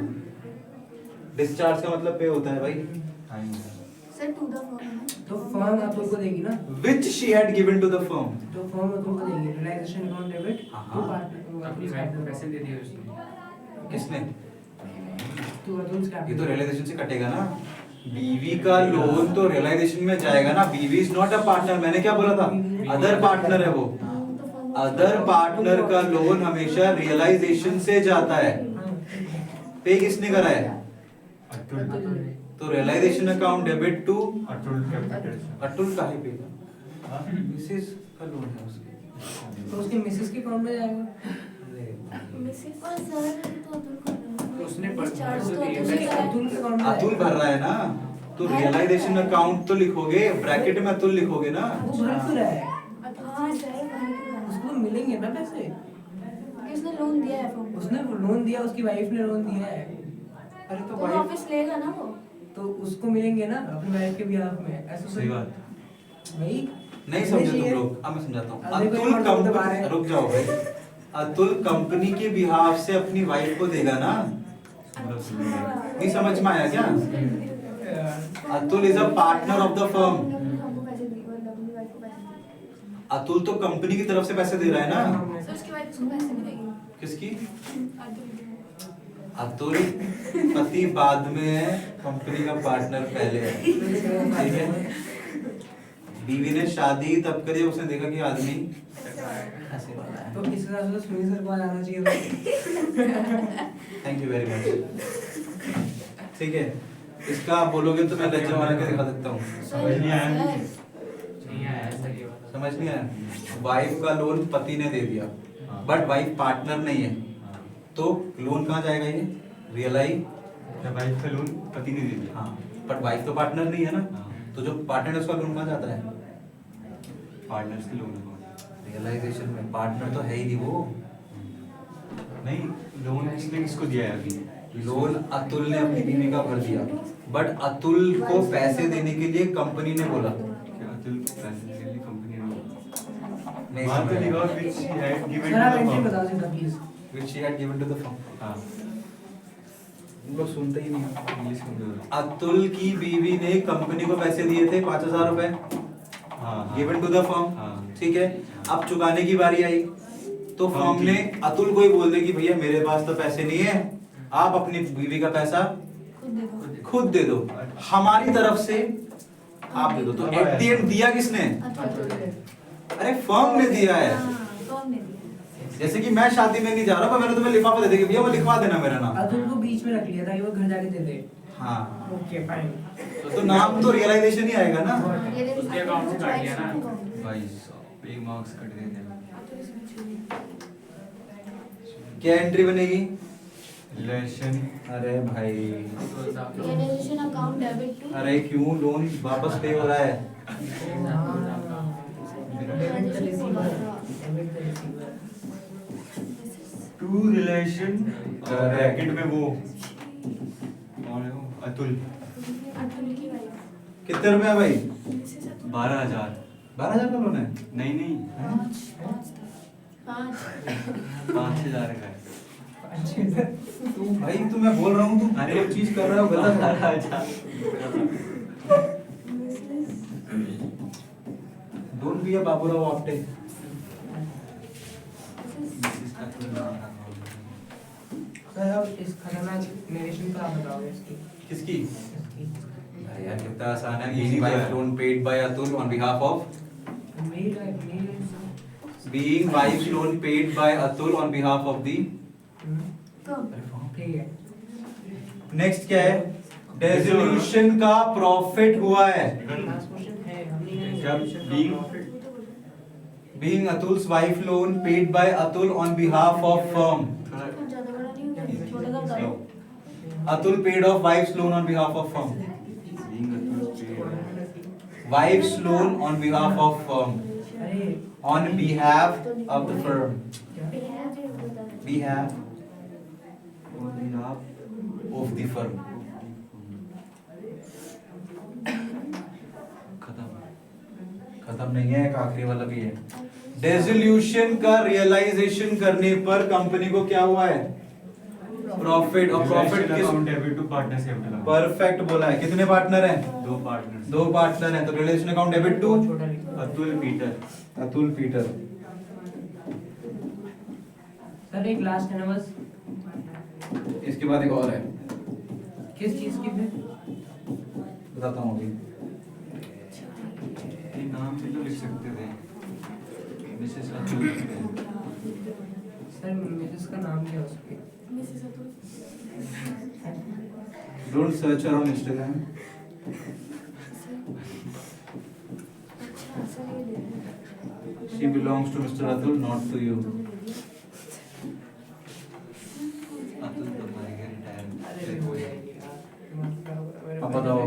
डिस्चार्ज का मतलब पे होता है भाई। सर टू द फर्म है। तो फर्म अतुल को देगी ना, Which she had given to the firm। तो फर्म अतुल को देगी रियलाइजेशन अकाउंट डेबिट हाँ। टू पार्टनर अपनी वाइफ को पैसे दे दिए उसने। किसने? टू अतुल ये तो रियलाइजेशन से कटेगा ना। बीवी का लोन तो रियलाइजेशन में जाएगा ना। बीवी इज नॉट अ पार्टनर, मैंने क्या बोला था, अदर पार्टनर है वो। अदर पार्टनर का लोन हमेशा रियलाइजेशन से जाता है। पे किसने करा है? अतुल तो realisation account debit to Atul capital Atul का ही पे का मिसेस का लोन है उसके। तो उसके मिसेस के अकाउंट में जाएगा। मिसेस और सर तो अतुल को उसने डिस्चार्ज तो दिए। अतुल से करा है। अतुल के अकाउंट में अतुल भर रहा है ना, तो रियलाइजेशन अकाउंट तो लिखोगे, ब्रैकेट में अतुल लिखोगे ना। वो भर क्यों रहा है? हाँ सर वही उसको मिलेंगे ना पैसे। किसने लोन दिया है फर्म? उसने लोन दिया, उसकी वाइफ ने लोन दिया है। अरे तो वापस लेगा ना वो। तो उसको मिलेंगे ना अपनी वाइफ के बिहाफ में, ऐसा सही बात। भाई नहीं समझे तुम लोग, अब मैं समझाता हूँ। अरे कोई अतुल मतलब तो बाहर कंपनी, है। रुक जाओ भाई। अतुल कंपनी के बिहाफ से अपनी वाइफ को देगा ना। नहीं समझ में आया क्या? Atul is a partner of the firm. हमको पैसे दिए और अपनी वाइफ को पैसे दिए। अतुल तो कंपनी की तरफ से पैसे दे रहा है ना। सर उसके बाद उसको पैसे मिलेंगे। किसकी? अतुल। अतुल पति बाद में है, कंपनी का पार्टनर पहले है। ठीक है। बीवी ने शादी तब करी जब उसने देखा कि आदमी ऐसे वाला है। तो इस हिसाब से सुनील सर को आ जाना चाहिए था। Thank you very much. ठीक है, इसका आप बोलोगे तो मैं लेक्चर बना के दिखा सकता हूँ। समझ नहीं आया। नहीं आया सर ये वाला। समझ नहीं आया? वाइफ का लोन पति ने दे दिया, बट वाइफ पार्टनर नहीं है, तो लोन कहाँ जाएगा ये? रियलाइज। वाइफ का लोन पति ने दे दिया। हाँ, बट वाइफ तो पार्टनर नहीं है ना, हाँ। तो जो पार्टनर है उसका लोन कहाँ जाता है? पार्टनर्स के लोन अकाउंट। रियलाइजेशन में पार्टनर तो है ही नहीं वो। नहीं, लोन किसने किसको दिया है अभी? लोन अतुल ने अपनी बीवी का भर दिया, बट अतुल को पैसे देने के लिए कंपनी ने बोला। क्या अतुल पैसे के लिए कंपनी ने नहीं वहाँ पे समझ लिखा आया। which he had given sir आप to the एंट्री firm। बता दीजिए please. Which she had given to the firm। हाँ, तुम लोग सुनते ही नहीं। इंग्लिश में बोलो। अतुल की बीवी ने कंपनी को पैसे दिए थे 5,000 रुपए, हाँ, गिवन टू द फर्म। हाँ। ठीक है, अब चुकाने की बारी आई तो हाँ, फर्म ने अतुल को ही बोल दे कि भैया मेरे पास तो पैसे नहीं है, आप अपनी बीवी का पैसा खुद देखो। खुद दे दो, हमारी तरफ से आप दे दो। तो एट द एंड दिया किसने? अतुल। अरे फर्म ने दिया है। हाँ, फर्म ने दिया। जैसे कि मैं शादी में नहीं जा रहा, पर मैंने तुम्हें लिफाफा दे दिया, भैया वो लिखवा देना मेरा नाम। अतुल को बीच में रख लिया था कि वो घर जाके दे दे। हाँ, ओके फाइन। तो नाम तो रियलाइजेशन ही आएगा ना। ये देखो, उसके अकाउंट से काट दिया ना। भाई साहब, एक मार्क्स कट गए थे। अतुल इसमें छुई। क्या एंट्री बनेगी? रिलेशन। अरे भाई, रियलाइजेशन अकाउंट डेबिट टू। अरे क्यों लोन वापस पे हो रहा है? टू रिलेशन ब्रैकेट में वो कौन है वो? अतुल। अतुल की वाइफ। कितने रुपए है भाई? मिसेस अतुल। 12,000। 12,000 का लोन है? नहीं नहीं, 5,000 का है। भाई तो मैं बोल रहा हूँ तुम अरे जो चीज कर रहे हो गलत है। 12,000। Don't be a Baburao Apte. Sir अब इस खतरनाक नरेशन पर आप बताओगे इसकी। किसकी? इसकी। अरे यार कितना आसान है। Easy वाइफ है। Loan paid by Atul on behalf of male being wife loan paid by Atul on behalf of the। ठीक है। नेक्स्ट क्या है? डेसोल्यूशन का प्रॉफिट हुआ है। लास्ट क्वेश्चन है हमने जब being Atul's wife loan paid by Atul on behalf of firm। ज्यादा बड़ा नहीं होगा, छोटा सा बता दो। Atul paid off wife's loan on behalf of firm. Being Atul paid. Wife's loan on behalf of firm. अरे On behalf of the firm. Behalf On behalf of the firm. खत्म नहीं है, एक आखिरी वाला भी है. Dissolution का realization करने पर कंपनी को क्या हुआ है? प्रॉफिट. और प्रॉफिट किस account debit to partners capital account. Perfect बोला है. कितने पार्टनर हैं? दो पार्टनर्स. दो पार्टनर हैं, तो रिलेशन अकाउंट डेबिट टू छोटा लिखो Atul Peter. Atul Peter. Sir एक लास्ट है ना बस. इसके बाद एक और है, किस चीज की फिर? बताता हूँ अभी. ये नाम भी तो लिख सकते थे. Mrs Atul Peter. Sir Mrs का नाम क्या है उसके? Mrs Atul. Don't search her on Instagram. अच्छा सर ये ले लो. She belongs to Mr Atul, not to you. Atul तो भाई अरे हो जाएगी यार. दिमाग खराब हो रहा है मेरा. अब बताओ,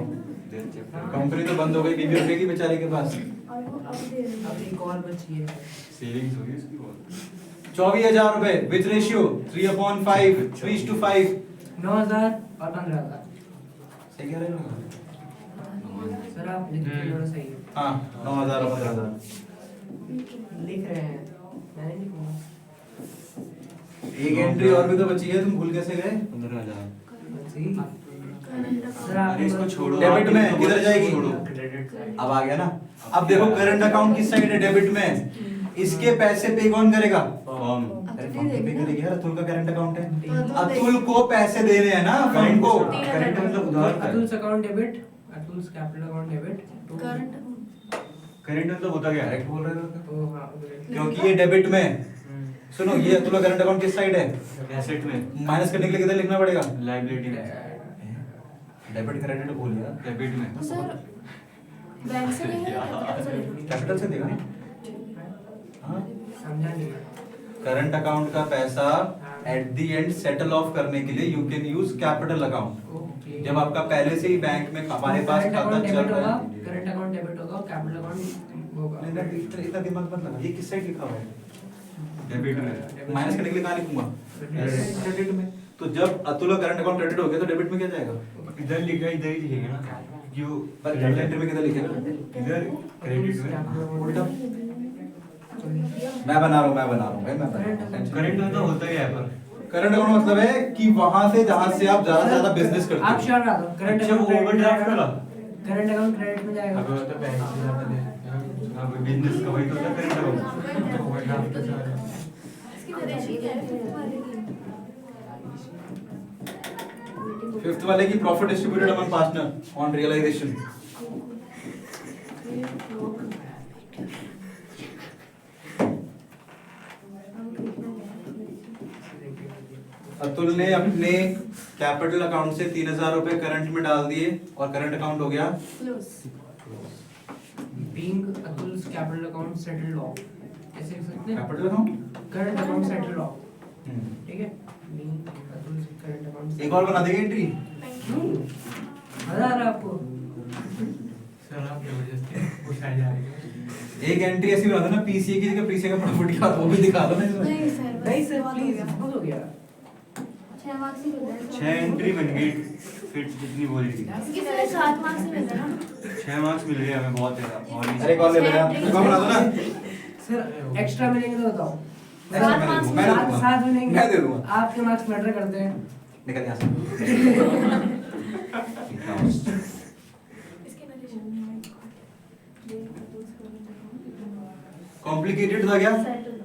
रिटायर. कंपनी तो बंद हो गई, बीवी रुकेगी बेचारे के पास. और वो अब दे रही अब एक और बची है. सेविंग्स होगी उसकी बहुत. 24,000 रुपए. विच रेशियो? 3/5, 3:5. 9,000 और 15,000. सही कह रहे हो? सर आप लिख के थोड़ा सही है. हाँ, 9,000 और 15,000. लिख रहे हैं. मैंने लिखूंगा. एक एंट्री और भी तो बची है, तुम भूल कैसे गए? 15,000. सही. Current sir account. आप अरे इसको छोड़ो. डेबिट में आप किधर इसको जाएगी? छोड़ो. Credit side. अब आ गया ना. अब देखो करंट अकाउंट किस साइड है? डेबिट में. इसके पैसे पे कौन करेगा? फॉर्म. अरे फर्म पे करेगी यार, अतुल का करंट अकाउंट है. तो अतुल को पैसे देने हैं ना फर्म को. करंट मतलब उधार का. Atul's account debit. Atul's capital account debit. Current account. Current मतलब होता क्या है? करेक्ट बोल रहे हो, तो हाँ. क्योंकि ये डेबिट में. सुनो, ये अतुल का करंट अकाउंट किस साइड है? एसेट में. माइनस करने के लिए किधर लिखना पड़ेगा? लायबिलिटी में. डेबिट क्रेडिट भूल गया. डेबिट में. तो सर बैंक से लेंगे या कैपिटल से लेंगे? कैपिटल से देगा. हाँ, समझा नहीं. करंट अकाउंट का पैसा at the end settle of करने के लिए you can use capital account. Okay. जब आपका पहले से ही बैंक में हमारे पास करंट खाता अकाउंट चल डेबिट रहा होगा. है. करंट अकाउंट डेबिट होगा. कैपिटल अकाउंट होगा. नहीं, नहीं, इतना दिमाग मत लगा. ये किस साइड लिखा हुआ है? डेबिट में. माइनस करने के लिए कहाँ लिखूंगा? क्रेडिट में. तो जब अतुल का करंट अकाउंट क्रेडिट हो गया तो डेबिट में क्या जाएगा? इधर लिखा इधर ही लिखेंगे ना. क्यों? पर जनरल एंट्री में किधर लिखेगा? इधर क्रेडिट में. उल्टा. मैं बना रहा हूँ भाई, मैं बना रहा हूँ. करंट मतलब होता क्या है पर? करंट अकाउंट मतलब है कि वहां से जहां से आप ज्यादा से ज्यादा बिजनेस करते आप हो. श्योर रहा दो. करंट अच्छा, वो अकाउंट ओवरड्राफ्ट वाला. करंट अकाउंट क्रेडिट में जाएगा. अगर तो बैंक से ज्यादा दे. हाँ, बिजनेस का वही तो होता है करंट अकाउंट. ओवरड्राफ्ट तो ज्यादा. इसकी वैल्यू क्या है फिफ्थ वाले की? फिफ्थ वाले की profit distributed among partner on realisation. Atul ने अपने कैपिटल अकाउंट से 3,000 रुपए करंट में डाल दिए और करंट अकाउंट हो गया close. Being Atul's capital account settled off. ऐसे लिख सकते हैं. Capital account. Current account settled off. ठीक है. Being Atul's current account. एक और बना देंगे एंट्री. मजा आ रहा है आपको? सर आप जबरदस्ती पूछा जा रही है. एक एंट्री ऐसी बना दो ना, पीसीए की जगह पीसीए का प्रॉफिट क्या वो भी दिखा दो ना इसमें. नहीं सर. नहीं सर बहुत हो प्लीज. गया. बहुत हो गया. 6 मार्क्स ही मिल रहे हैं. 6 एंट्री बन गई. फिर जितनी बोली थी. इसके सारे 7 मार्क्स ही मिल रहे हैं ना. 6 मार्क्स मिल गए हमें. बहुत है. और अरे कौन ले लेगा? एक और बना दो ना. सर एक्स्ट्रा मिलेंगे तो बताओ. एक्स्ट्रा सात मार्क्स मैं दे सात दूंगा. सात मिलेंगे. मैं दे दूंगा. आपके मार्क्स मैटर करते हैं. निकल यहाँ से. इसके वैल्यू कॉम्प्लिकेटेड था क्या? सेटल.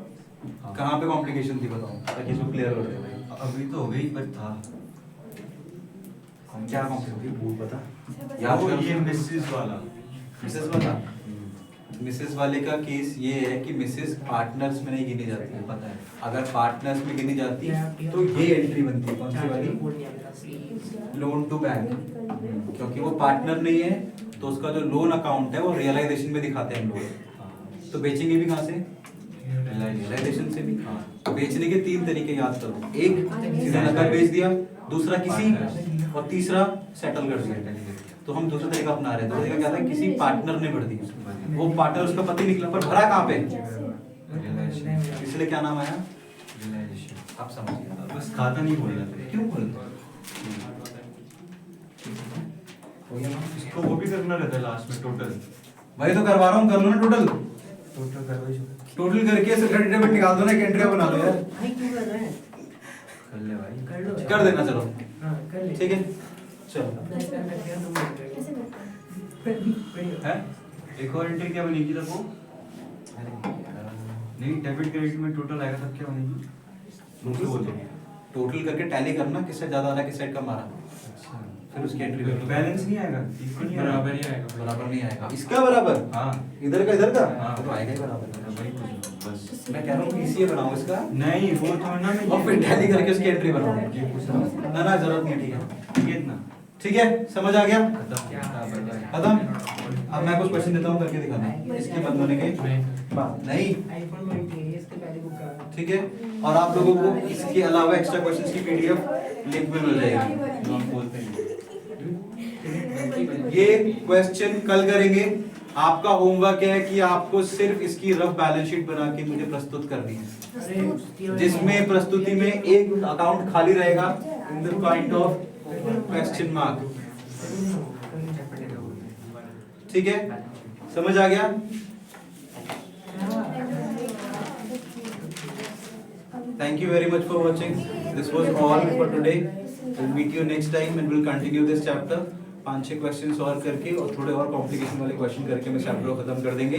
कहाँ पे कॉम्प्लिकेशन थी बताओ, ताकि इसको क्लियर कर दे भाई. अभी तो हो गई पर था. हम क्या कॉम्प्लिकेटेड भूल पता. या वो ये मिसेस वाला. मिसेस वाला. मिसेस वाले का केस ये है कि मिसेस पार्टनर्स में नहीं गिनी जाती है. पता है. अगर पार्टनर्स में गिनी जाती तो ये एंट्री बनती है. कौन सी वाली? Loan to bank. क्योंकि वो पार्टनर नहीं है तो उसका जो लोन अकाउंट है वो रियलाइजेशन में दिखाते हैं हम लोग. तो बेचेंगे भी कहाँ से? रियलाइजेशन से भी. तो बेचने के 3 तरीके याद करो. एक सीधा नकद बेच दिया. दूसरा किसी, और तीसरा सेटल कर दिया। तो हम दूसरा तरीका अपना रहे हैं। दूसरा तरीका क्या था, किसी पार्टनर ने भर दिया, वो पार्टनर उसका पति निकला, पर भरा कहाँ पे, इसलिए क्या नाम आया, आप समझिए। बस खाता नहीं बोलना था। क्यों बोलते इसको वो भी करना रहता है लास्ट में टोटल। भाई तो करवा रहा हूँ, कर लो ना टोटल, टोटल करो ही शुरू। टोटल करके क्रेडिट डेबिट निकाल दो ना, एक एंट्री बना दो यार, भाई क्यों कर रहे हैं? कर ले भाई। कर लो। कर देना चलो, हाँ कर ले। ठीक है चलो। अपना स्कैन रख दिया, तुम कर कैसे लो। करते हैं? है एक और एंट्री क्या बनेगी तब वो? नहीं डेबिट क्रेडिट में टोटल आएगा तब क्या बनेगी? मुझे बोल दो। टोटल करके टैली करना, किससे ज्यादा आ रहा है, किससे कम आ रहा है, अच्छा फिर उसकी एंट्री कर लो। बैलेंस नहीं आएगा, इक्वल नहीं आएगा। बराबर ही आएगा। बराबर नहीं आएगा, इसका बराबर, हाँ इधर का इधर का, हाँ। तो आएगा ही बराबर। वही पूछ रहा हूँ, बस। मैं कह रहा हूँ इसी बनाऊँ इसका, नहीं वो तो ना मैं और फिर टैली करके उसकी एंट्री बनाऊँ। ये पूछ रहा हूँ। ना ना जरूरत नहीं, ठीक है, कितना? ठीक है, समझ आ गया, खत्म। खत्म। अब मैं कुछ क्वेश्चन देता हूँ, करके दिखाना, इसके बंद होने के बाद नहीं, आईफोन 20 है, इसके पहले बुक करा। ठीक है। और आप लोगों को इसके अलावा एक्स्ट्रा क्वेश्चंस की पीडीएफ लिंक में मिल जाएगी। हम बोलते हैं ये क्वेश्चन कल करेंगे। आपका होमवर्क है कि आपको सिर्फ इसकी रफ बैलेंस शीट बना के मुझे प्रस्तुत करनी है, जिसमें प्रस्तुति में एक अकाउंट खाली रहेगा in the point of question mark, ठीक है, समझ आ गया? Thank you very much for watching. This was all for today. We'll meet you next time and we'll continue this chapter. 5-6 question solve करके और थोड़े और कॉम्प्लिकेशन वाले क्वेश्चन करके हम इस चैप्टर को खत्म कर देंगे।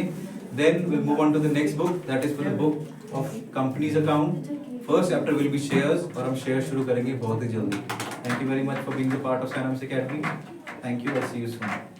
Then we'll move on to the next book, that is for the book of companies account. First chapter will be shares और हम shares शुरू करेंगे बहुत ही जल्दी। Thank you very much for being the part of Synapse Academy. Thank you. I'll see you soon.